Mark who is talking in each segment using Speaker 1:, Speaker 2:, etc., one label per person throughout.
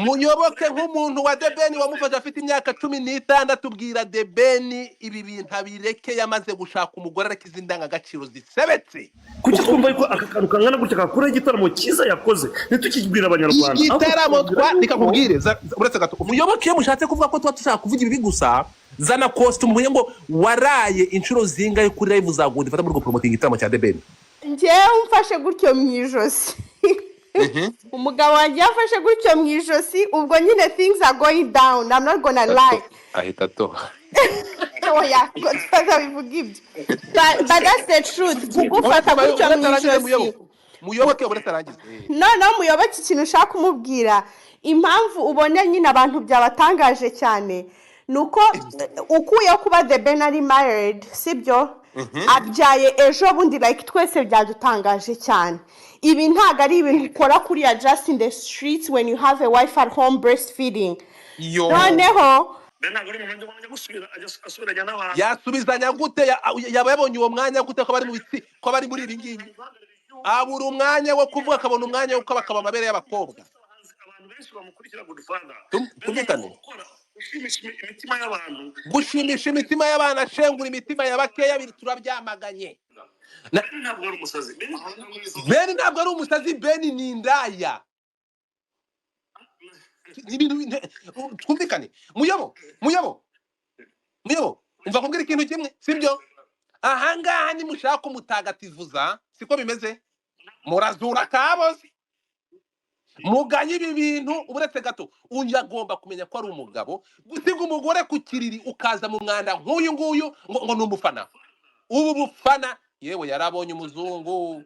Speaker 1: muyoboke nk'umuntu wa debeni wamufashe afite imyaka 16 bwira debeni ibi bintu abireke yamaze gushaka umugore ariko izindangagaciro zisebetse.
Speaker 2: Kuki twumva yuko aka kantu kangana gutya kakora igitaramo cyiza yakoze ntitukibwira abanyarwanda
Speaker 1: igitaramo nikakubwire uretse gato umuyoboke iyo mushatse kuvuga ko tuba dushaka kuvuga ibi gusa zana costume muye ngo waraye inshuro zingaye kuri live zagundi fata muri go promoting igitaramo cya debeni.
Speaker 3: Njyewe umfashe gutyo mu ijosi umugabo wanjye yafashe gutyo mu ijosi ubwo nyine things are going down. I'm not gonna lie.
Speaker 1: Ahita to
Speaker 3: oya godfather bivuga ibyo but that's the truth. Kugufata gutyo mu ijosi
Speaker 1: muyoboke uretse arangize
Speaker 3: no muyoboke ikintu ushaka kumubwira impamvu ubone nyine abantu byabatangaje cyane nuko ukuye kuba the Ben ari married sibyo abyaye ejo bundi like twese byadutangaje cyane. Ibi ntago ari ibintu ukora kuri just in the streets when you have a wife at home breastfeeding. Noneho
Speaker 1: yasubizanya gute yababonye uwo mwanya gute ko bari mu biti ko bari muri ibi ngibi abura umwanya wo kuvuga akabona umwanya wo bakaba amabere y'abakobwa.
Speaker 2: Abantu benshi bamukurikira Godfather
Speaker 1: tumvikane
Speaker 2: gushimisha
Speaker 1: imitima y'abana ashengura imitima y'abakeya biri turabyamaganye.
Speaker 2: ntabwo ari umusazi
Speaker 1: Ben ntabwo ari umusazi Ben ni indaya n'ibintu twumvikane muyobo umva kumbwira ikintu kimwe sibyo ahangaha ni mushaka umutagatifuza siko bimeze murazura kaboze muganye ibi bintu uburetse gato agomba kumenya ko ari umugabo gusiga umugore ku kiriri ukaza mu mwanda nk'uyu nguyu ngo numufana ubu bufana yewe yarabonye umuzungu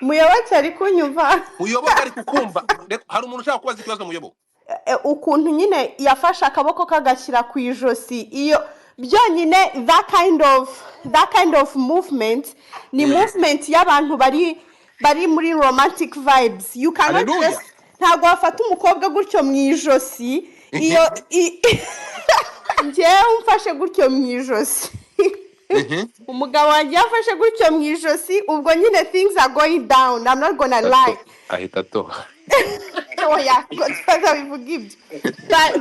Speaker 3: muyoboke ari kunyumva
Speaker 1: muyoboke ari kukumva hari umuntu ushaka kubaza ikibazo muyoboke
Speaker 3: ukuntu nyine yafashe akaboko kagashyira ku ijosi iyo byonyine that kind of movement ni movement y'abantu bari muri romantic vibes. You cannot just ntago wafata umukobwa gutyo mu ijosi iyo njyewe umfashe gutyo mu ijosi umugabo wanjye yafashe gutyo mu ijosi ubwo nyine things are going down. I'm not gonna lie.
Speaker 1: ahita to
Speaker 3: oya godfather bivuga ibyo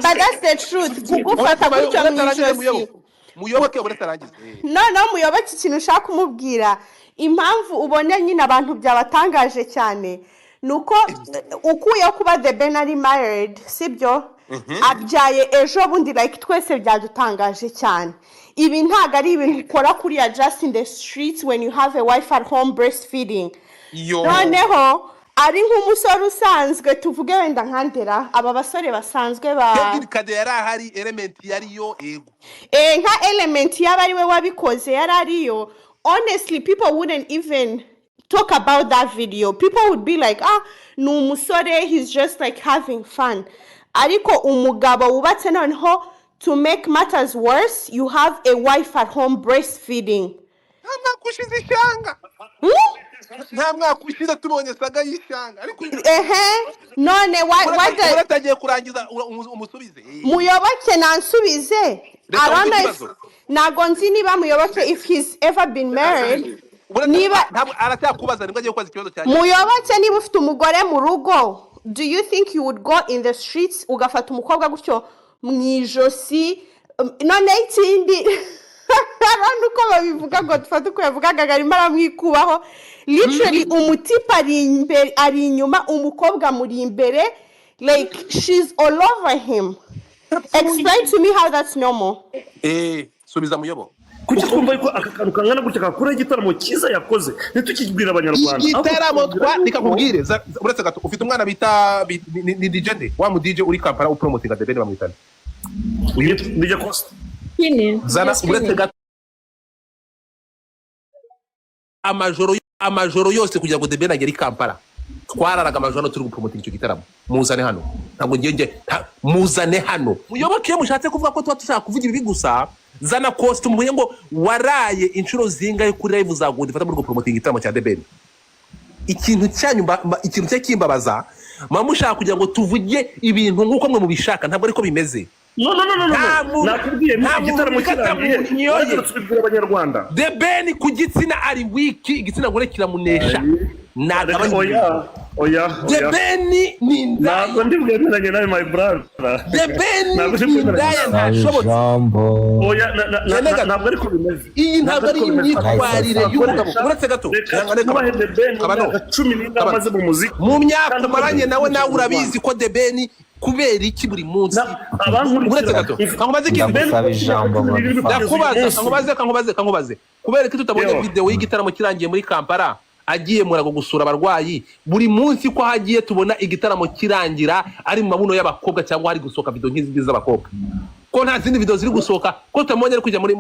Speaker 3: but that's the truth. Kugufata gutyo mu ijosi
Speaker 1: muyoboke uretse arangize
Speaker 3: no muyoboke ikintu ushaka kumubwira impamvu ubone nyine abantu byabatangaje cyane nuko ukuye kuba the Ben ari married sibyo abyaye ejo bundi like twese byadutangaje cyane. Ibi ntago ari ibintu ukora kuri just in the streets when you have a wife at home breastfeeding. Noneho ari nk'umusore usanzwe tuvuge wenda nkandera aba basore basanzwe
Speaker 1: kade yari ahari element yariyo ego
Speaker 3: nka element yaba ari we wabikoze yari ariyo. Honestly, people wouldn't even talk about that video. People would be like, ni umusore, he's just like having fun. Ariko umugabo wubatse noneho to make matters worse, you have a wife at home breastfeeding.
Speaker 1: Ntamwakushize ishyanga ntamwakushize tubonye saga y'ishyanga ariko
Speaker 3: none why
Speaker 1: tagiye kurangiza umusubize
Speaker 3: muyoboke nansubize arana nago nzi niba muyoboke if he's ever been married niba
Speaker 1: aracyakubaza nibwo agiye kubaza ikibazo cyane
Speaker 3: muyoboke niba ufite umugore mu rugo do you think you would go in the streets ugafata umukobwa gutyo mu ijosi none ikindi abantu uko babivuga ngo dufate uko yavugaga arimo aramwikubaho literally umutipa ari inyuma umukobwa muri imbere like she's all over him. Explain to me how that's normal.
Speaker 1: Subiza muyobo
Speaker 2: kuki twumva yuko aka kantu kangana gutya kakora igitaramo cyiza yakoze ntitukibwira abanyarwanda
Speaker 1: igitaramo nikakubwire uretse gato ufite umwana bita ni DJ wa mu DJ uri Kampala upromotinga debeni bamwitana
Speaker 2: uyu DJ Costa
Speaker 1: zana uretse gato amajoro yose kugira ngo debeni agere i Kampala twararaga amajoro turi gupromotinga icyo gitaramo muzane hano ntabwo ngiye muzane hano muyoboke iyo mushatse kuvuga ko tuba dushaka kuvuga ibi gusa zana costume muye ngo waraye inshuro zingaye kuri live zagundi fata muri go promoting igitaramo cya debeni. Ikintu cye kimbabaza mushaka kugira ngo tuvuge ibintu nkuko mwe mubishaka ntabwo ariko bimeze.
Speaker 2: No nakubwiye igitaramo kirangiye tubibwira abanyarwanda
Speaker 1: debeni ku gitsina ari wiki igitsina gore kiramunesha nagabanya
Speaker 2: oya
Speaker 1: The Ben ni indaya
Speaker 2: ntabwo ndi bwemeranye nawe my brother
Speaker 1: The Ben ni indaya ntashobotse
Speaker 2: oya ntabwo ariko bimeze
Speaker 1: iyi ntabwo ari imyitwarire y'umugabo uretse gato
Speaker 2: kubahe The Ben mu myaka 10 amaze mu muziki
Speaker 1: mu myaka umaranye nawe urabizi ko The Ben kubera iki buri munsi uretse gato kankubaze kankubaze kubera ko tutabonye video y'igitaramo kirangiye muri Kampala agiye murago gusura abarwayi buri munsi ko hagiye tubona igitaramo kirangira ari mu mabuno y'abakobwa cyangwa hari gusoka video nk'izi z'abakobwa ko nta zindi video ziri gusoka ko tutabonye ari kujya muri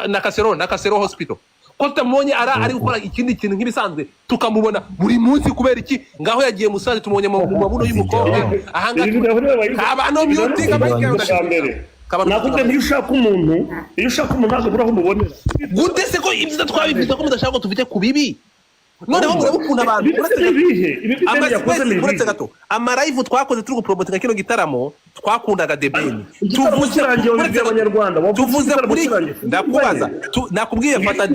Speaker 1: na Kasero hospital ko tutabonye ari gukora ikindi kintu nk'ibisanzwe tukamubona buri munsi kubera iki ngaho yagiye Musanze tumubonye mu mabuno y'umukobwa ahanga abantu myutinga
Speaker 2: nakubwiye niyo ushaka umuntu ntabwo buraho umubonera
Speaker 1: gute se ko ibyo twabivuze ko mudashaka ko tuvite ku bibi noneho murebe ukuntu abantu uretse gato amarayivu twakoze turi gupromotinga kino gitaramo twakundaga The Ben tuvuze kuri ndakubaza nakubwiye fata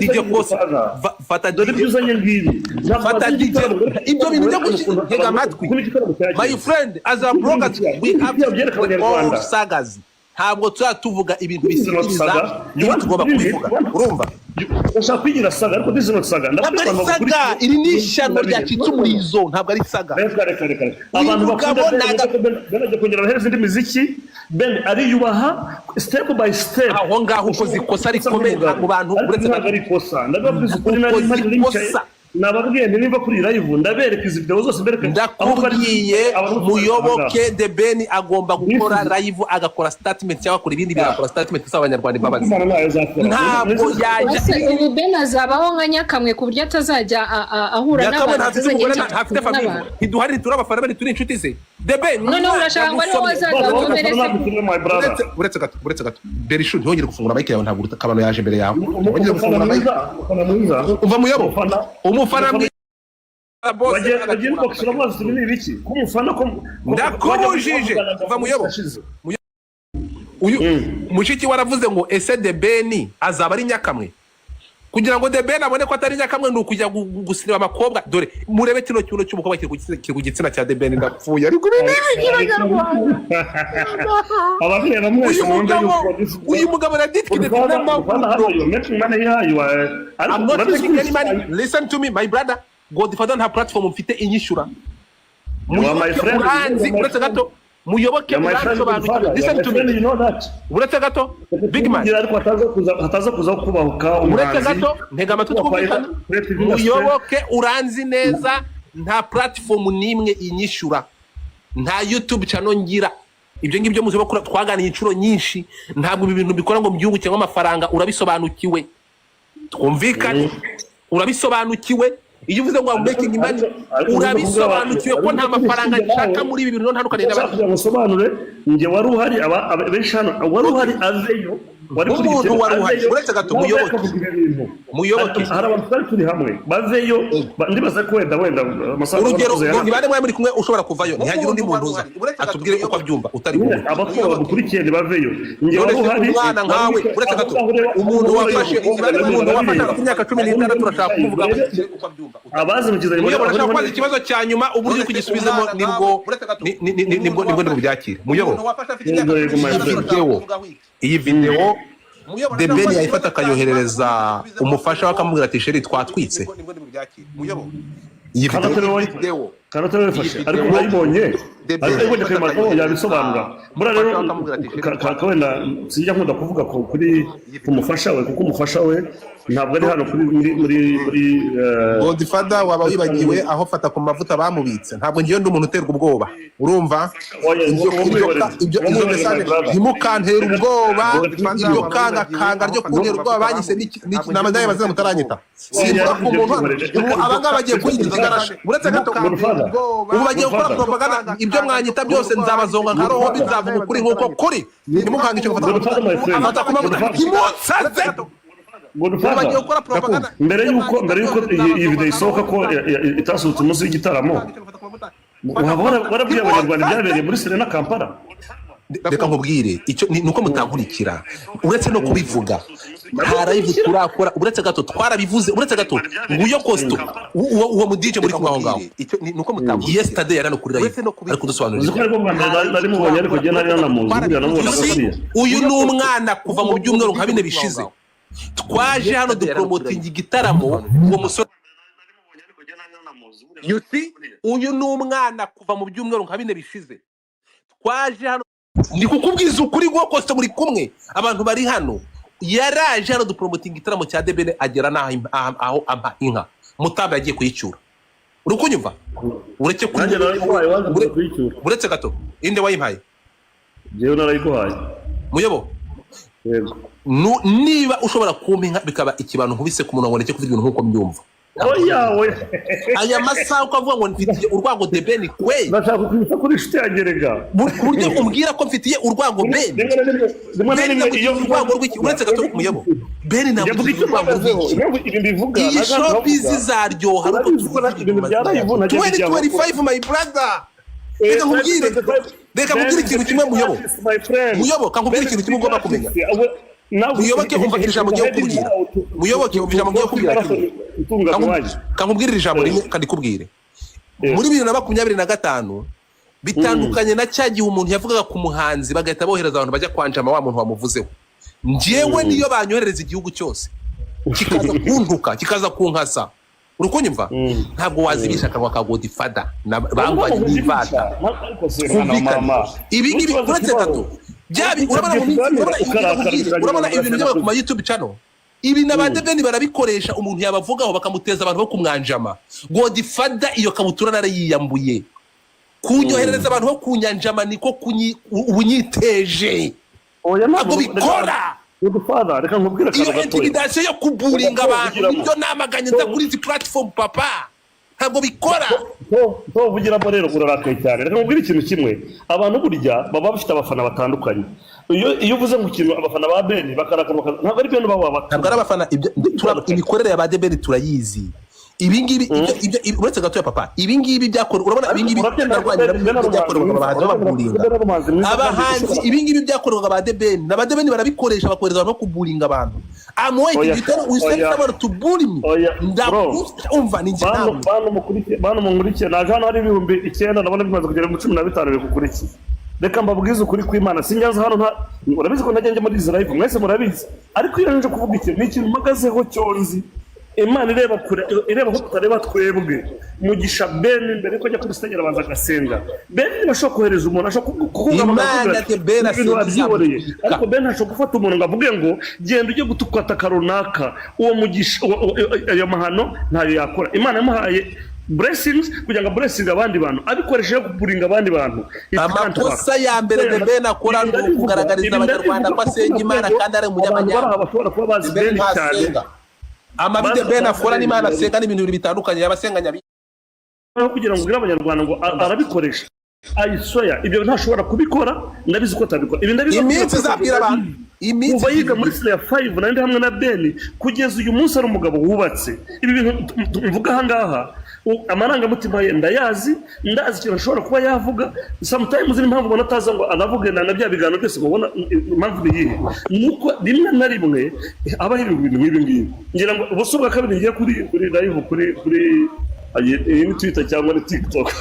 Speaker 1: DJ ibyo bintu byo gutega amatwi my friend as a blogger we have all sagas ntabwo tuvuga ibintu bisikiriza niba tugomba kubivuga urumva
Speaker 2: ushaka kwigira saga ariko dizino saga
Speaker 1: saga iri ni ishano ryacitse umurizo ntabwo ari saga
Speaker 2: reka abantu bakunda bene kongera abahereza indi muziki Ben ariyubaha step by step
Speaker 1: aho ngaho ukoze ikosa rikomeye mu bantu uretse
Speaker 2: ari ikosa ndababwiza ukuri nari nababwiye nimba kuri live ndabereka izi video zose mbereka
Speaker 1: ndakubwiye muyoboke The Ben agomba gukora live agakora statement cyangwa kuri ibindi birakora statement z'abanyarwanda imbabazi ntabwo yaje
Speaker 4: ubu Ben azabaho nka nyakamwe ku buryo atazajya ahura n'abantu
Speaker 1: ntafite famille ntiduhari turi abafana bari turi inshuti ze The Ben
Speaker 4: none urashaka ngo ariho wazaga mumerese
Speaker 1: uretse gato Berishu ntihongere gufungura mic yawe ntabwo kabano yaje imbere yawe ongera gufungura mic umva muyobo umufana
Speaker 2: bagiye bakishira amazi ni ibiki kumufana ko
Speaker 1: ndakubujije umva muyobo uyu mushiki waravuze ngo ese The Ben azaba ari nyakamwe kugira ngo The Ben abone ko atari nyakamwe ni ukujya gusireba amakobwa dore murebe kino cyuno cy'umukobwa kiri ku gitsina cya The Ben ndapfuye ariko uyu mugabo na ditkide listen to me my brother Godfather nta platform mfite inyishura uranzi uretse gato muyoboke uransobanukira listen to me uretse gato big man
Speaker 2: hataza kuza kubahuka
Speaker 1: uretse gato ntega amatwi twumvikana muyoboke uranzi neza nta platform nimwe inyishura nta YouTube channel ngira ibyo ngibyo muze bakora twaganiye inshuro nyinshi ntabwo ibi bintu bikora ngo mu gihugu cyangwa amafaranga urabisobanukiwe twumvikane urabisobanukiwe iyo uvuze ngo making money urabisobanukiwe ko nta mafaranga nshaka muri ibi bintu ntandukanye n'abandi
Speaker 2: basobanure nge wari uhari abeshano wari uhari aveyo wari kuri
Speaker 1: uretse gato muyoboke
Speaker 2: hari abantu twari turi hamwe baveyo ndibaza ko wenda amasaha
Speaker 1: urugero nibane mwe muri kumwe ushobora kuvayo ntihagira undi muntu uza atubwire uko abyumva utari kumwe
Speaker 2: abakora badukurikiye baveyo nge wari uhari
Speaker 1: umwana nkawe uretse gato umuntu wafashe ku myaka 16 turashaka kuvuga uko abyumva
Speaker 2: abazi mukizanye
Speaker 1: muri urashaka kwaza ikibazo cya nyuma uburyo kugisubizamo nibwo byakira muyobo iyi video The Ben yayifata akayoherereza umufasha wakamubwira ati sheri twatwitse iyi video
Speaker 2: kanatero yafashe ariko mwayibonye ariko ndakemara yabisobanura muri rero wenda sijya nkunda kuvuga kuri umufasha we kuko umufasha we ntabwo ari hano muri
Speaker 1: Godfather waba wibagiwe aho fata ku mavuta bamubitse ntabwo ngiye ndi umuntu uterwa ubwoba urumva ibyo message ntimukantera ubwoba ibyo kanga ryo kuntera ubwoba banyise n'inama ndaye bazina mutaranyita simba ku muntu abanga bagiye kuyigirana uretse gato ubu bagiye gukora propaganda ibyo mwanyita byose nzabazonga nka roho bizavuga ukuri nk'uko kuri ntimukange icyo gufata ku mavuta ntimutsaze
Speaker 2: mbere yuko iyi video isohoka ko itasohotse umunsi w'igitaramo warabwiye abanyarwanda ibyabereye muri Serena Kampala
Speaker 1: reka nkubwire icyo nuko mutankurikira uretse no kubivuga harayivu turakora uretse gato twarabivuze uretse gato nguyo Costo uwo mu DJ muri kumwe aho ngaho icyo nuko mutankurikira yesterday yarano kuri live ariko dusobanurira
Speaker 2: nari mubonye ariko je nari namuzi
Speaker 1: uyu ni umwana kuva mu byumweru nka bine bishize twaje hano dupromoting igitaramo uwo musore you see uyu ni umwana kuva mu byumweru nka bine bishize twaje hano ndi kukubwiza ukuri ngo Costo muri kumwe abantu bari hano yaraje hano dupromoting igitaramo cya Debene agera aho ampa inka Mutamba yagiye kuyicyura uri kunyumva ureke uretse gato inde wayimpaye
Speaker 2: jewe narayiguhaye
Speaker 1: muyobo
Speaker 2: yego
Speaker 1: niba ushobora kumpa inka bikaba ikibano nkubise ku muntu ngo ndeke kuvuga ibintu nkuko mbyumva
Speaker 2: oyawe
Speaker 1: aya masaha ukavuga ngo mfitiye urwango Debene kwe
Speaker 2: ndashaka kwita kuri shiti yagerega
Speaker 1: buryo umbwira ko mfitiye urwango Beni iyo urwango rw'iki uretse gato muyobo Beni ntabwo urwango rw'iki
Speaker 2: ibi mbivuga
Speaker 1: iyi showbiz zaryoha ariko
Speaker 2: ibintu byarayivuna
Speaker 1: 2025 my brother reka nkubwire ikintu kimwe muyobo kankubwire ikintu kimwe ugomba kumenya muyoboke umva ijambo ngiye kubwira muyoboke umva ijambo ngiye kubwira kankubwirira ijambo rimwe kandi kubwire muri 2025 bitandukanye na cya gihe umuntu yavugaga ku muhanzi bagahita bohereza abantu bajya kwanjama wa muntu wamuvuzeho njyewe niyo banyohereza igihugu cyose kikaza kuntuka kikaza kunkasa urukunyumva ntabwo wazibisha akanwa ka Godfather bangwanye n'ivata ibi ngibi uretse gato byabi urabona ibintu byo ku YouTube channel ibi n'abadebeni barabikoresha umuntu yabavugaho bakamuteza abantu bo kumwanjama Godfather iyo kabutura narayiyambuye kunyohereza abantu bo kunyanjama niko ubunyiteje ntabwo bikora
Speaker 2: Godfather reka nkubwire
Speaker 1: iyo intimidation yo kuburinga abantu ibyo namaganye nza kuri izi platform papa ntabwo bikora
Speaker 2: vugira mo rero urarakaye cyane reka nkubwire ikintu kimwe abantu burya baba bafite abafana batandukanye iyo uvuze ngo ikintu abafana ba Beni bakarakara ntabwo ari byo baba
Speaker 1: ntabwo ari abafana imikorere ya ba Debeni turayizi ibingibi uretse gato ya papa ibingibi byakora urabona ibingibi byakorwaga abahanzi baburinga abahanzi ibingibi byakorwaga ba Debeni na ba Debeni barabikoresha bakoreza abantu kuburinga abantu amwe igitero usenda abantu tuburimi ndumva ni njye nawe
Speaker 2: bano mungurikiye naje hano hari 9,000 nabona bimaze kugera mu 15 bikukurikiye reka mbabwize ukuri kw'Imana sinjaza hano urabizi ko najye muri Israel mwese murabizi ariko iyo nje kuvuga ikintu ni ikintu mpagazeho cyonzi Imana ireba kure ireba ko tutareba twebwe mugisha Beni mbere ko ajya kuri stage abanza gasenga Beni bashobora kohereza umuntu ashobora kuvuga
Speaker 1: Imana te Beni
Speaker 2: aziboreye ariko Beni ashobora gufata umuntu ngavuge ngo genda ujye gutukwata karunaka uwo mugisha ayo mahano ntayo yakora Imana yamuhaye blessings kugira ngo blessing abandi bantu abikoresheje kuburinga abandi bantu
Speaker 1: amakosa ya mbere Beni akora ngo kugaragariza abanyarwanda ko asenga Imana kandi ari umunyamanyarwanda
Speaker 2: bashobora kuba bazi Beni cyane
Speaker 1: amabide Beni afora n'Imana asenga n'ibintu bitandukanye yabasenganya
Speaker 2: kugira ngo ubwire abanyarwanda ngo arabikoresha ayisoya ibyo ntashobora kubikora ndabizi ko atabikora ibi ndabizi
Speaker 1: iminsi zabwira abantu
Speaker 2: kuva yiga muri Slayer 5 nandi hamwe na Beni kugeza uyu munsi ari umugabo wubatse ibi bintu mvuga aha ngaha amarangamutima ye ndayazi ndazi ikintu ashobora kuba yavuga sometimes n'impamvu ubona ataza ngo anavuge na bya biganiro byose mubona impamvu niyihe nuko rimwe na rimwe aba hari ibintu nk'ibi ngibi ngira ngo ubusubwa kabiri ngiye kuri live kuri iyi Twitter cyangwa ni TikTok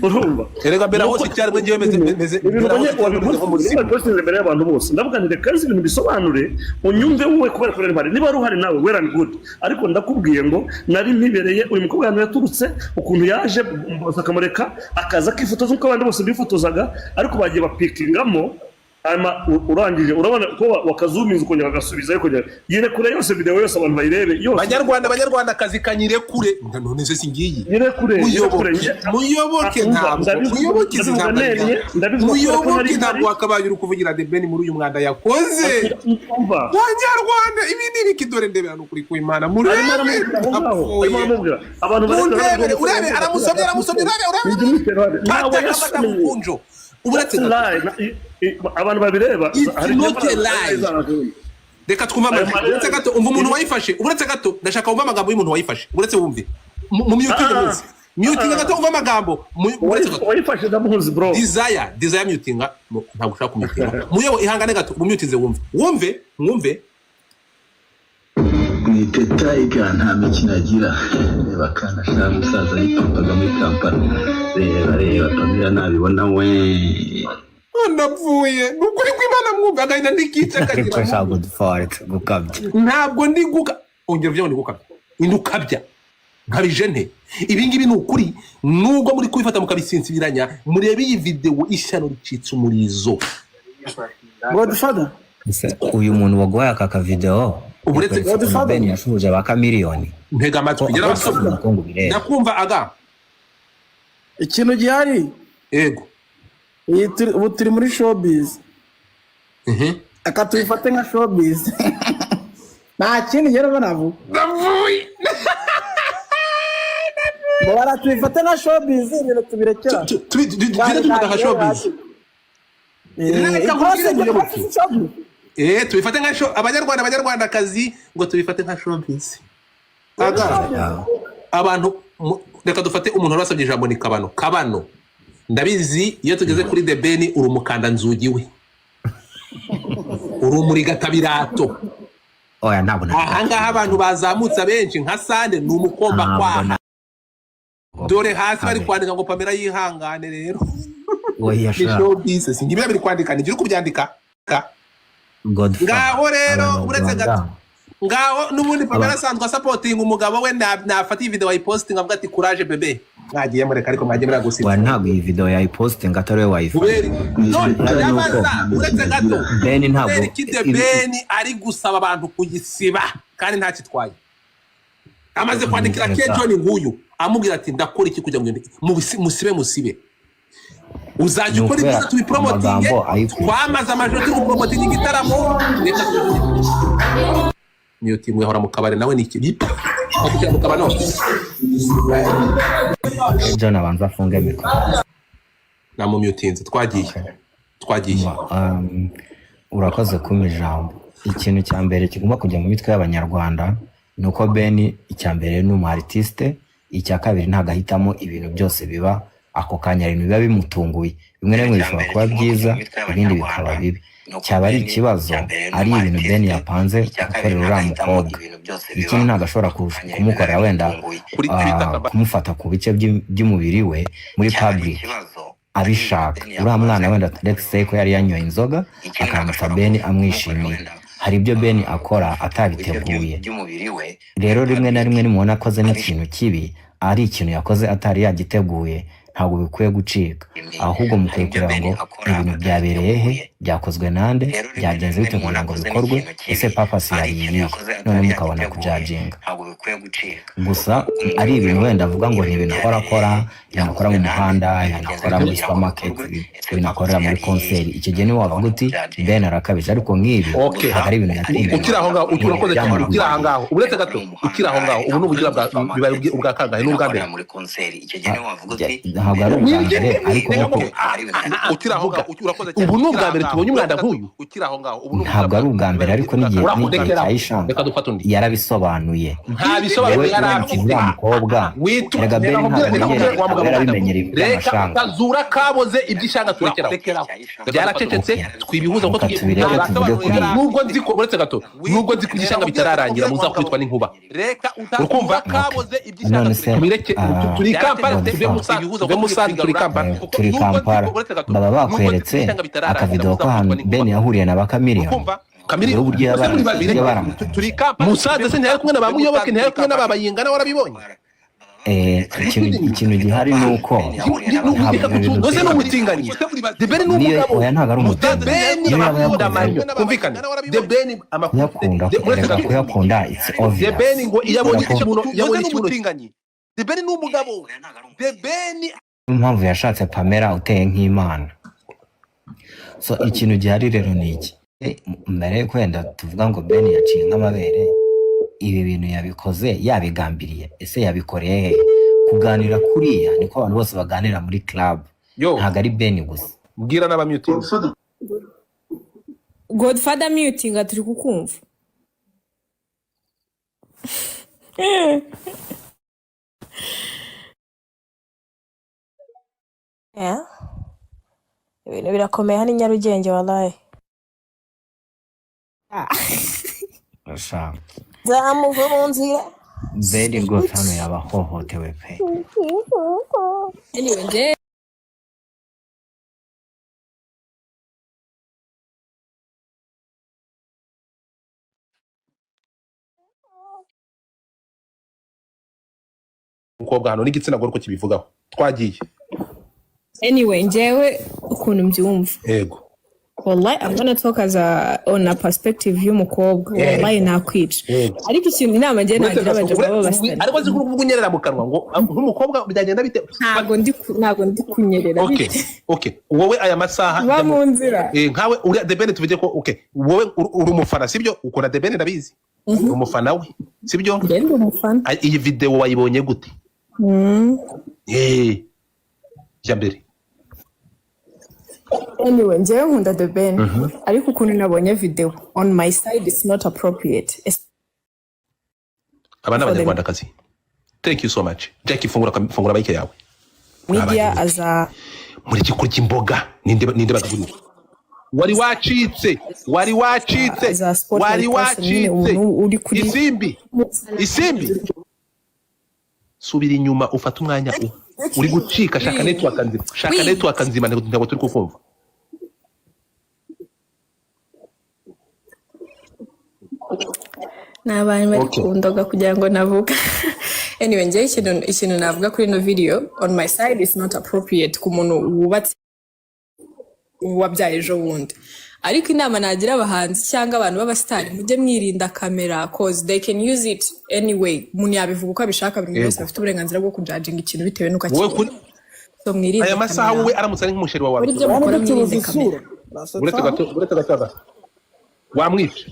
Speaker 2: urumva
Speaker 1: erega mbere hose cyarwe ngiye meze
Speaker 2: imbere y'abantu bose ndavuga nti reka ibintu bisobanure unyumve wowe kubera ko rero niba ruhari nawe well and good ariko ndakubwiye ngo nari mpibereye uyu mukobwa hano yaturutse ukuntu yaje bakamureka akaza kifotoza uko abandi bose bifotozaga ariko bagiye bapikingamo urangije urabona ko wakazuminza ukongera agasubiza ariko yire kure yose video yose abantu bayirebe yose
Speaker 1: banyarwanda akazi kanyire kure none se singiye
Speaker 2: yire kure
Speaker 1: muyoboke ntabwo akabaye uri kuvugira Debeni muri uyu mwanda yakoze banyarwanda ibi ni bikidore ndebera n'ukuri ku Imana
Speaker 2: abantu
Speaker 1: urebe aramusomye uretse abantu babireba reka twumva uretse gato umva umuntu wayifashe uretse gato ndashaka wumva amagambo y'umuntu wayifashe uretse wumve mu myuka y'umunsi mutinga gato umva amagambo
Speaker 2: wayifashe ndamuzi bro.
Speaker 1: desire mutinga ntabwo ushaka kumutinga muyobo ihangane gato umutinze wumve
Speaker 5: ni teta iga nta mikino agira reba kana shaka musaza yipapaga muri Kampala reba Pamela nabibona we
Speaker 1: ndapfuye nukuri kw'Imana mwumva agahinda ndikica kagira
Speaker 6: Nshaka gudufara gukabya
Speaker 1: ntabwo ndiguka ongera uvyo ndigukabya indukabya nkabije nte ibingibi ni ukuri nubwo muri kubifata mukabisinzibiranya murebe iyi video ishyano ricitse umurizo
Speaker 7: Godfather
Speaker 6: uyu muntu waguhaye aka video
Speaker 1: uburetse
Speaker 6: Ben yashuje baka miliyoni
Speaker 1: ntega amatwi ngira basoma ndakumva aga
Speaker 7: ikintu gihari
Speaker 1: ego
Speaker 7: ubu turi muri showbiz akatubifate nka showbiz nta kindi ngero banavuga
Speaker 1: ndavuye
Speaker 7: bora tubifate nka showbiz ibintu tubirekera
Speaker 1: tubifata nka showbiz tubifate nka show abanyarwandakazi ngo tubifate nka showbiz aga abantu reka dufate umuntu warasabye ijambo ni kabano ndabizi iyo tugeze kuri The Ben uri umukanda nzugi we uri muri gatabirato
Speaker 6: oya ntabwo
Speaker 1: ahangaha abantu bazamutse benshi nka Sande ni umukomba kwa dore hasi bari kwandika ngo Pamela yihangane rero
Speaker 6: oya
Speaker 1: sha showbiz singibira biri kwandika ni giruko byandika ngaho rero uretse gato ngaho nubundi Pamela sandwa supporting umugabo we nafata iyi video wayiposting avuga ati courage bebe mwagiye mureka ariko mwagiye muragusitsa
Speaker 6: ntabwo iyi video yayiposting atari we wayifa
Speaker 1: uretse gato
Speaker 6: Ben ntabwo
Speaker 1: Ben ari gusaba abantu kuyisiba kandi nta kitwaye amaze kwandikira John nguyu amubwira ati ndakora iki kujya musibe uzajya ukora ibyo tubipromotinge twamaze amajoro turi gupromotinga igitaramo reka niyo timu yahora mu kabare nawe ni iki akujya mu kabano
Speaker 6: John abanza afunge mikoro
Speaker 1: na mu mutinze twagiye
Speaker 6: urakoze kuma ijambo ikintu cya mbere kigomba kujya mu mitwe y'abanyarwanda nuko Ben icya mbere ni umu artiste icya kabiri ntagahitamo ibintu byose biba ako kanya ibintu biba bimutunguye bimwe na bimwe bishobora kuba byiza ibindi bikaba bibi cyaba ari ikibazo ari ibintu Ben yapanze gukorera uriya mukobwa ikindi ntabwo ashobora kumukorera wenda kumufata ku bice by'umubiri we muri public abishaka uriya mwana wenda let's say ko yari yanyoye inzoga akamufa Ben amwishimiye hari ibyo Ben akora atabiteguye rero rimwe na rimwe nimubona akoze n'ikintu kibi ari ikintu yakoze atari yagiteguye ntabwo bikwiye gucika ahubwo mukwiye kureba ngo ibintu byabereye he byakozwe nande byagenze bite kugira ngo bikorwe ese purpose yari iyi none mukabona kujajinga gusa ari ibintu wenda avuga ngo ni ibintu akora ibintu mu muhanda ibintu akora muri supermarket ibintu akorera muri concert icyo gihe niwe wavuga uti Ben arakabije ariko nk'ibi ari ibintu yatinze
Speaker 1: ukira aho ngaho urakoze cyane ukira aho ngaho uretse gato ukira aho ngaho ubu n'ubugira biba ubwa kangahe n'ubwambere
Speaker 6: ntabwo ari ubwambere ariko
Speaker 1: ukira aho ngaho urakoze cyane ubu n'ubwambere tubonye umwanda nk'uyu ukira aho ngaho ubu
Speaker 6: ntabwo ari ubwambere ariko n'igihe cyayishanga yarabisobanuye
Speaker 1: nta bisobanuye
Speaker 6: uriya mukobwa rega Ben ntabwo yarabimenyera iby'amashanga
Speaker 1: kazura kaboze iby'ishanga turekeraho byaracecetse twibihuza ko nubwo nzi ko uretse gato nubwo nzi ko iby'ishanga bitararangira muzakubitwa n'inkuba urukumva kaboze iby'ishanga turi Kampala turi
Speaker 6: Kampala baba bakweretse akavideo ko ahantu Ben yahuriye na bakamiliyoni uburyo
Speaker 1: Musaza se ntiyari kumwe na bamuyoboke ntiyari kumwe n'ababayingana warabibonye
Speaker 6: ikintu gihari nuko
Speaker 1: nose n'umutinganyi The Ben n'umugabo
Speaker 6: oya ntabwo ari
Speaker 1: The Ben amanyo kumvikana The Ben
Speaker 6: kuyakunda it's obvious
Speaker 1: The Ben ngo iyabonye n'umutinganyi The Ben n'umugabo The Ben
Speaker 6: impamvu yashatse Pamela uteye nk'Imana so ikintu gihari rero ni iki mbere kwenda tuvuga ngo Ben yaciye nk'amabere ibi bintu yabikoze yabigambiriye ese yabikoreye he kuganira kuriya niko abantu bose baganira muri club ntabwo ari Ben gusa
Speaker 1: bwira n'aba muting
Speaker 8: Godfather muting aturi kukumva Yeah. Ibintu birakomeye hano i Nyarugenge wallahi.
Speaker 6: Urashaka
Speaker 8: Zamuve mu nzira.
Speaker 6: Beni rwose hano yaba ahohotewe pe.
Speaker 4: Anyway, nje
Speaker 1: umukobwa hano n'igitsina gore uko kibivugaho twagiye
Speaker 4: njyewe ukuntu mbyumva.
Speaker 1: yego
Speaker 4: Wallahi I'm gonna talk as on a perspective y'umukobwa. Wallahi nakwica. Ariko ikintu inama njye nagira abagabo babasitari.
Speaker 1: ariko azi kuvuga unyerera mu kanwa ngo nk'umukobwa byagenda bite?
Speaker 4: Ntago ndi kunyerera bite.
Speaker 1: Okay wowe aya masaha
Speaker 4: Ba mu nzira.
Speaker 1: nkawe uri The Ben tuvuge ko wowe uri umufana sibyo ukora The Ben ndabizi umufana we sibyo
Speaker 4: Ngende umufana.
Speaker 1: iyi video wayibonye gute? Jambere
Speaker 4: Anyway, njyewe nkunda The Ben. Ariko ukuntu nabonye video on my side it's not appropriate.
Speaker 1: aba n'abanyarwandakazi thank you so much Jackie fungura bike yawe
Speaker 8: Media as a
Speaker 1: muri gikurya imboga ninde bagurira wari wacitse isimbi subira inyuma ufata umwanya uri gucika shaka network nzima ntabwo turi kukumva.
Speaker 4: N'abantu bari kundoga kugira ngo navuga. Anyway, njye ikintu navuga kuri no video on my side is not appropriate ku muntu wubatse wabyaye ejo bundi. Ariko inama nagira abahanzi cyangwa abantu b'abastari mujye mwirinda kamera cause they can use it anyway. Umuntu yabivuga uko abishaka, buri wese afite uburenganzira bwo kujudging ikintu bitewe nuko akiri. So mwirinde
Speaker 1: aya masaha wowe aramutse ari nk'umusheri wawe
Speaker 4: buryo mukora mwirinde kamera.
Speaker 1: uretse gato wamwica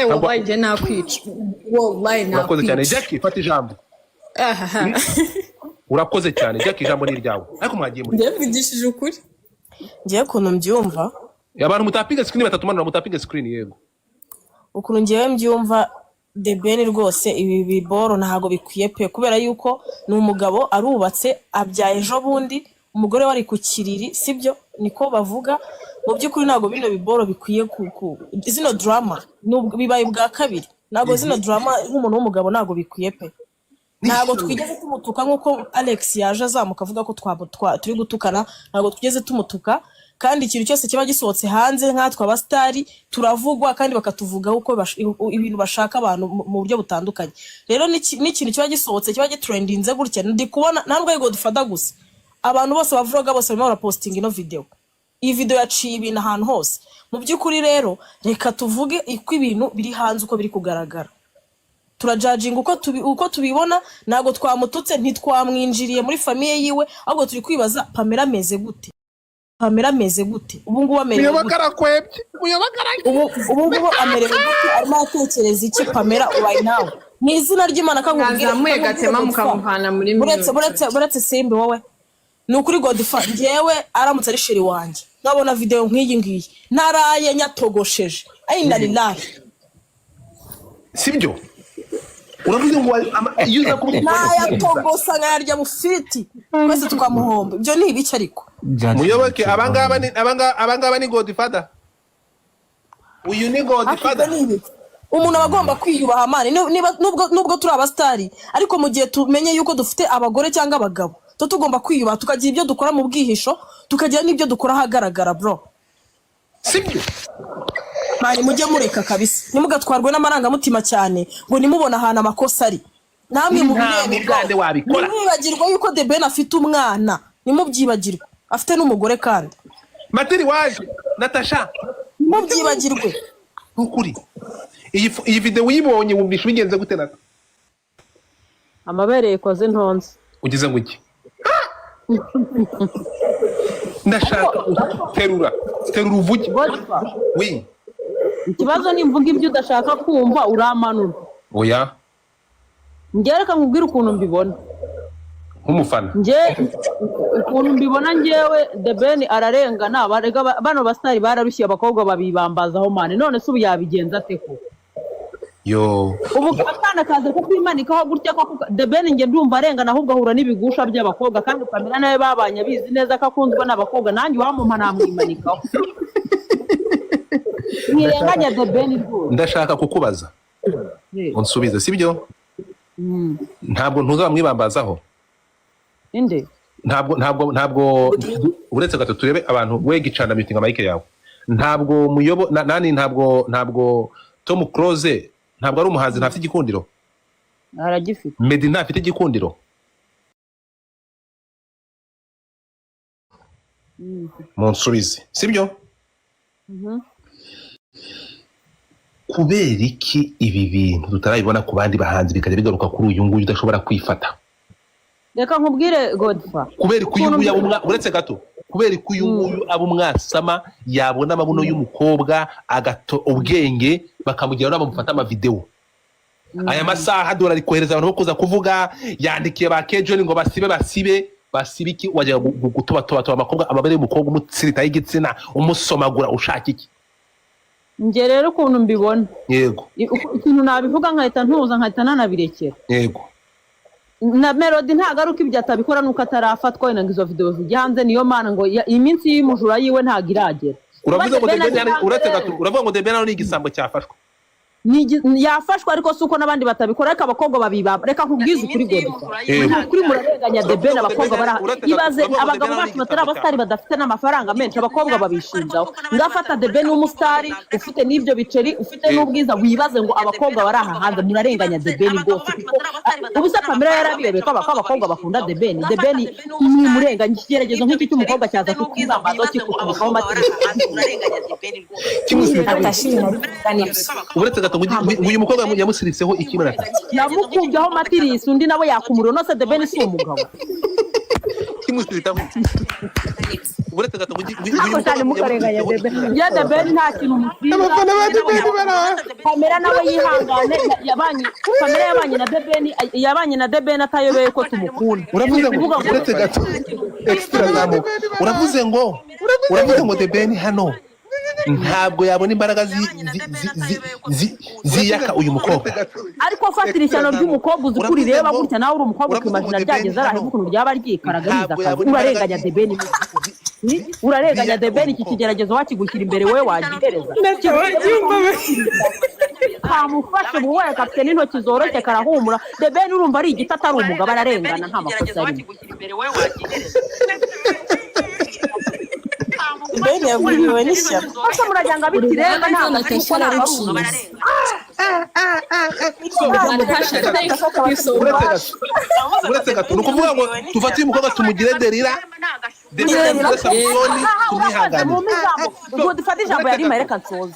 Speaker 4: Wallahi njye nakwica. Wallahi nakwica.
Speaker 1: urakoze cyane Jackie fata ijambo. urakoze cyane Jackie ijambo ni iryawe ariko mwagiye muri
Speaker 4: njye mvugishije ukuri.
Speaker 8: ngiye ukuntu mbyumva
Speaker 1: abantu mutapinga screen batatumanura mutapinga screen yego
Speaker 8: ukuntu ngiye mbyumva The Ben rwose ibi biboro ntago bikwiye pe kubera yuko ni umugabo arubatse abyaye ejo bundi umugore wari ku kiriri sibyo niko bavuga mu by'ukuri ntago bino biboro bikwiye zino drama bibaye bwa kabiri ntago zino drama nk'umuntu w'umugabo ntago bikwiye pe ntago twigeze tumutuka nk'uko Alex yaje azamuka avuga ko turi gutukana ntago twigeze tumutuka kandi ikintu cyose kiba gisohotse hanze nkatwe abastari turavugwa kandi bakatuvugaho uko ibintu bashaka abantu mu buryo butandukanye rero n'ikintu kiba gisohotse kiba gitrendinze gutya ndi kubona ntabwo ari Godfather gusa abantu bose bavuga bose barimo barapostinga ino video iyi video yaciye ibintu ahantu hose mu by'ukuri rero reka tuvuge uko ibintu biri hanze uko biri kugaragara turajudging uko tubibona ntago twamututse ntitwamwinjiriye muri famille yiwe ahubwo turi kwibaza Pamela ameze gute ubu ngubu amerewe ubu amerewe gute arimo atekereza iki Pamela right now ni izina ry'Imana
Speaker 4: kankubwira zamuye gatema mukamuhana muri
Speaker 8: buretse Simbi wowe ni ukuri Godfather njyewe aramutse ari sheri wanjye nkabona video nk'iyi ngiyi naraye nyatogosheje ayinda lillahi
Speaker 1: sibyo uravuze ngo yuza kubwira
Speaker 8: nayatogosa nkayarya bufiti twese tukamuhomba ibyo ni ibiki ariko
Speaker 1: muyoboke abangaba ni Godfather uyu ni Godfather
Speaker 8: umuntu abagomba kwiyubaha mani nubwo turi abastari ariko mu gihe tumenye yuko dufite abagore cyangwa abagabo tugomba kwiyubaha tukagira ibyo dukora mu bwihisho tukagira n'ibyo dukora ahagaragara bro
Speaker 1: sibyo
Speaker 8: mani mujye mureka kabisa nimugatwarwe n'amarangamutima cyane ngo nimubona ahantu amakosa ari namwe mu birebe nimwibagirwa yuko The Ben afite umwana nimubyibagirwe afite n'umugore kandi
Speaker 1: Materi waje Natasha
Speaker 8: mubyibagirwe
Speaker 1: ukuri iyi video uyibonye wumvisha bigenze gute naka
Speaker 9: amabere yakoze ntonze
Speaker 1: ugize ngo iki ndashaka terura uvuge wi
Speaker 9: ikibazo ni mvuga ibyo udashaka kumva uramanura
Speaker 1: oya
Speaker 9: ngereka nkubwira ukuntu mbibona
Speaker 1: nk'umufana
Speaker 9: ukuntu mbibona njyewe The Ben ararengana bano bastari bararushye abakobwa babibambazaho mane none se ubu yabigenza ate ko
Speaker 1: yo
Speaker 9: ubu akana kaza ko kwimanikaho gutya ko The Ben nge ndumva arengana ahubwo ahura n'ibigusha by'abakobwa kandi Pamela nawe babanye bizi neza ko akunzwe n'abakobwa nanjye wamumpa namwimanikaho mwirenganya The Ben rwose
Speaker 1: ndashaka kukubaza unsubize sibyo ntabwo ntuzamwibambazaho
Speaker 9: inde
Speaker 1: ntabwo uretse gato turebe abantu wegicana meeting amike yawe ntabwo muyobo nani ntabwo Tom Close ntabwo ari umuhanzi ntafite igikundiro
Speaker 9: aragifite
Speaker 1: Meddy ntafite igikundiro munsubize sibyo kubera iki ibi bintu tutarabibona ku bandi bahanzi bikajya bigaruka kuri uyu nguyu udashobora kwifata
Speaker 9: reka nkubwire Godfa
Speaker 1: kubera ko uyu nguyu uretse gato kubera ko uyu nguyu aba umwasama yabona amabuno y'umukobwa agato ubwenge bakamugira nabo bamufata amavideo aya masaha dolari kohereza abantu bo kuza kuvuga yandikiye ba Kejon ngo basibe iki wajya gutuba amakobwa amabere y'umukobwa umutsirita y'igitsina umusomagura ushaka iki
Speaker 9: nge rero ukuntu mbibona
Speaker 1: yego
Speaker 9: ikintu nabivuga nkahita ntuza nkahita nanabirekera
Speaker 1: yego
Speaker 9: na Melody ntagaruka ibyo atabikora nuko atarafatwa wenda ngo izo video zijya hanze niyo mana ngo iminsi y'imujura yiwe ntago iragera
Speaker 1: uravuze ngo uretse gato uravuga ngo The Ben ni igisambo cyafashwe
Speaker 9: yafashwe ariko suko nabandi batabikora ariko abakobwa babiba reka nkubwize ukuri Godfa kuri murarenganya The Ben abakobwa ibaze abagabo bacu batari abastari badafite n'amafaranga menshi abakobwa babishinjaho ngafata The Ben w'umustari ufite n'ibyo biceri ufite n'ubwiza wibaze ngo abakobwa bari aha hanze murarenganya The Ben rwose ubu se Pamela yarabiyebe ko abakobwa bakunda The Ben ni murenganya ikigeragezo nk'iki cy'umukobwa cyaza kukizambaza kikutubukaho matirisi murarenganya The Ben rwose
Speaker 1: uretse gato uyu mukobwa yamusiritseho ikimera
Speaker 9: yamukubyeho matirisi undi nawe yakumuriro nose The Ben si umugabo
Speaker 1: kimusiritaho uretse gato
Speaker 9: ya The Ben nta kintu Pamela nawe yihangane Pamela yabanye na The Ben atayobeye ko tumukunda
Speaker 1: uravuze ngo uretse gato extra zamo uravuze ngo The Ben hano ntabwo yabona imbaraga ziyaka uyu mukobwa
Speaker 9: ariko fatira ishyano ry'umukobwa uzi kuri reba gutya nawe uri umukobwa ukimagina ryageze arahe ukuntu ryaba ryikaraganiza akazi urarenganya The Ben urarenganya The Ben iki kigeragezo wakigushyira imbere wowe wagihereza kamufashe mu wowe kapite n'intoki zoroshye karahumura The Ben urumva ari igiti atari umugabo ararengana nta makosa arimo
Speaker 8: Ben yaguriwe n'ishyamba
Speaker 9: ose murajyanga bitirenga nta makosa
Speaker 1: uretse gato ni ukuvuga ngo tufate uyu mukobwa tumugire Delila
Speaker 9: dufate ijambo yari mareka nsoza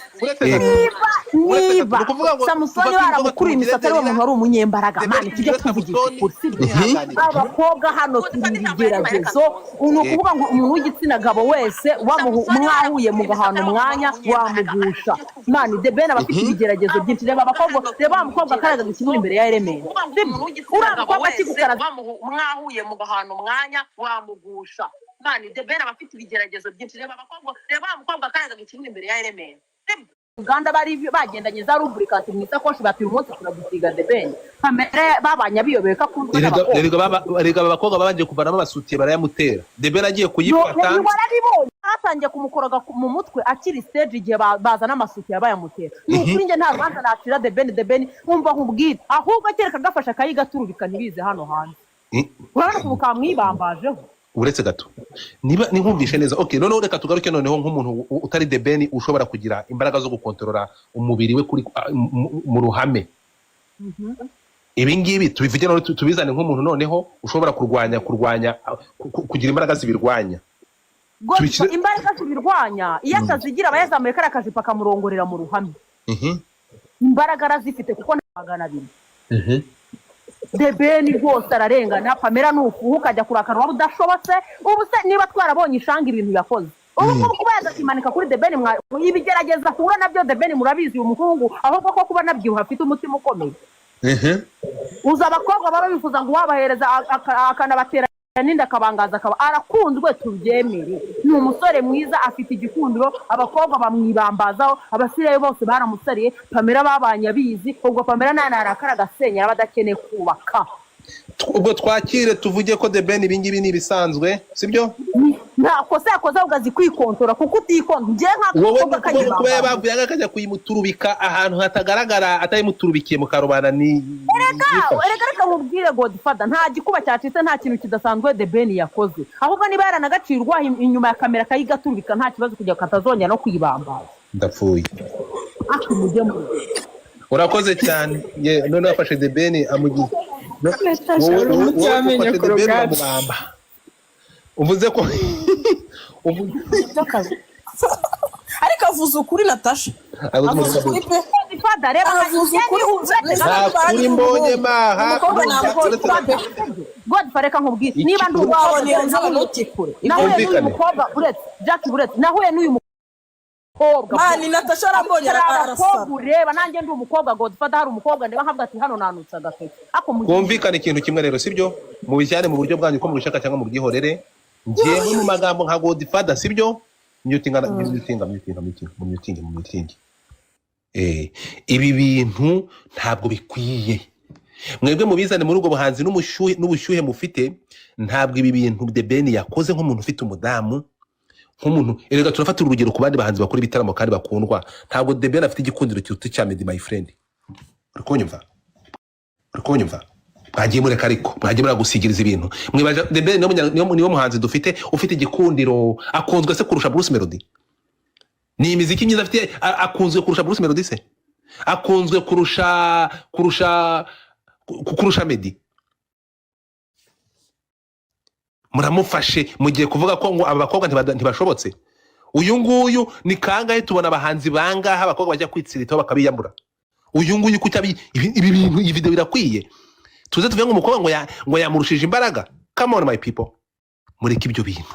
Speaker 9: niba Samusoni baramukuriye imisatsi ari umuntu wari umunyembaraga mani tujye tuvugisha ukuri abakobwa hano turi ibigeragezo ni ukuvuga ngo umuntu w'igitsina gabo wese mwahuye mugahana umwanya wamugusha mani The Ben aba afite ibigeragezo byinshi reba abakobwa reba wa mukobwa akaraga gukina imbere ya Elementi uriya mukobwa akigukaraga mwahuye mugahana umwanya wamugusha mani The Ben aba afite ibigeragezo byinshi reba abakobwa reba wa mukobwa akaraga gukina imbere ya Elementi Uganda bari bagendanye za lubricant mu isakoshi bati umunsi turagusiga The Ben Pamela babanya biyobeye ko akundwa n'abakobwa
Speaker 1: rega abakobwa babanje kuvanamo abasutiye barayamutera The Ben agiye kuyifata
Speaker 9: atangiye kumukoroga mu mutwe akiri stage igihe bazana amasuku yabayamutera n'ukuri nge nta rubanza nacira The Ben nkumva nkubwira ahubwo akereka gafasha kayigaturubika ntibize hano hanze urabona ko kamwibambajeho
Speaker 1: uretse gato niba ninkumvishe neza okay noneho reka tugaruke noneho nk'umuntu utari The Ben ushobora kugira imbaraga zo gukontorora umubiri we kuri mu ruhame ibi ngibi tubivuge none tubizane nk'umuntu noneho ushobora kurwanya kugira imbaraga zibirwanya
Speaker 9: imbaraga zibirwanya iyo atazigira abayazamuye kare akazi pakamurongorera mu ruhame imbaraga arazifite kuko ntabagana bine The Ben rwose ararengana Pamela nufuha ukajya kurakara waba udashobotse ubu se niba twarabonye ishanga ibintu yakoze ubu ngubu kuba yazakimanika kuri The Ben ibigerageza ahura nabyo The Ben murabizi uyu muhungu ahubwo ko kuba nabyibuha afite umutima ukomeye uza abakobwa baba bifuza ngo wabahereza akanabatera n'inda akabangaza akaba arakunzwe tubyemere ni umusore mwiza afite igikundiro abakobwa bamwibambazaho abasiriya bose baramusariye Pamela babanye abizi ubwo Pamela narakara agasenyera badakeneye kubaka
Speaker 1: ubwo twakire tuvuge ko The Ben ibingibi ni ibisanzwe sibyo
Speaker 9: nta kosa yakoze ahubwo azi kwikontora kuko utikontora njye nk'akakobwa kanyibamba
Speaker 1: kuba yabavuye akajya kuyimuturubika ahantu hatagaragara atayimuturubikiye mu karubanda ni
Speaker 9: reka mubwire Godfather nta gikuba cyacitse nta kintu kidasanzwe The Ben yakoze ahubwo niba yaranagacirwa inyuma ya kamera akayigaturubika nta kibazo kujya katazongera no kuyibambaza
Speaker 1: ndapfuye urakoze cyane none wafashe The Ben amugize uvuze ko
Speaker 8: ariko avuze ukuri Natasha avuze ukuri pe avuze ukuri
Speaker 1: kuri mbonye maha
Speaker 9: Godfather reka nkubwire niba ndi
Speaker 8: uwawe neza abanoti kure
Speaker 9: nahuye n'uyu mukobwa uretse Jack uretse nahuye n'uyu mukobwa
Speaker 8: mani Natasha arambonye arasaba
Speaker 9: ureba nanjye ndi umukobwa Godfather hari umukobwa ndeba nkavuga ati hano nanutse agafete
Speaker 1: kumvikana ikintu kimwe rero sibyo mu bijyane mu buryo bwanyu ko mu bishaka cyangwa mu byihorere ngiye mu magambo nka Godfather sibyo mutingi ibi bintu ntabwo bikwiye mwebwe mubizane muri ubwo buhanzi n'ubushyuhe mufite ntabwo ibi bintu The Ben yakoze nk'umuntu ufite umudamu nk'umuntu erega turafatira urugero ku bandi bahanzi bakora ibitaramo kandi bakundwa ntabwo The Ben afite igikundiro cyutu cya Meddy my friend uri kunyumva bagiye mureka ariko mwagiye muragusigiriza ibintu mwibaje The Ben niwo muhanzi dufite ufite igikundiro akunzwe se kurusha Bruce Melody ni imiziki myiza afite akunzwe kurusha Bruce Melody se akunzwe kurusha Meddy muramufashe mugiye kuvuga ko ngo aba bakobwa ntibashobotse uyu nguyu ni kangahe tubona abahanzi bangaha abakobwa bajya kwitsiritaho bakabiyambura uyu nguyu kutabi ibi bintu iyi video birakwiye tuze tuvuge ngo umukobwa ngo yamurushije imbaraga come on my people mureke ibyo bintu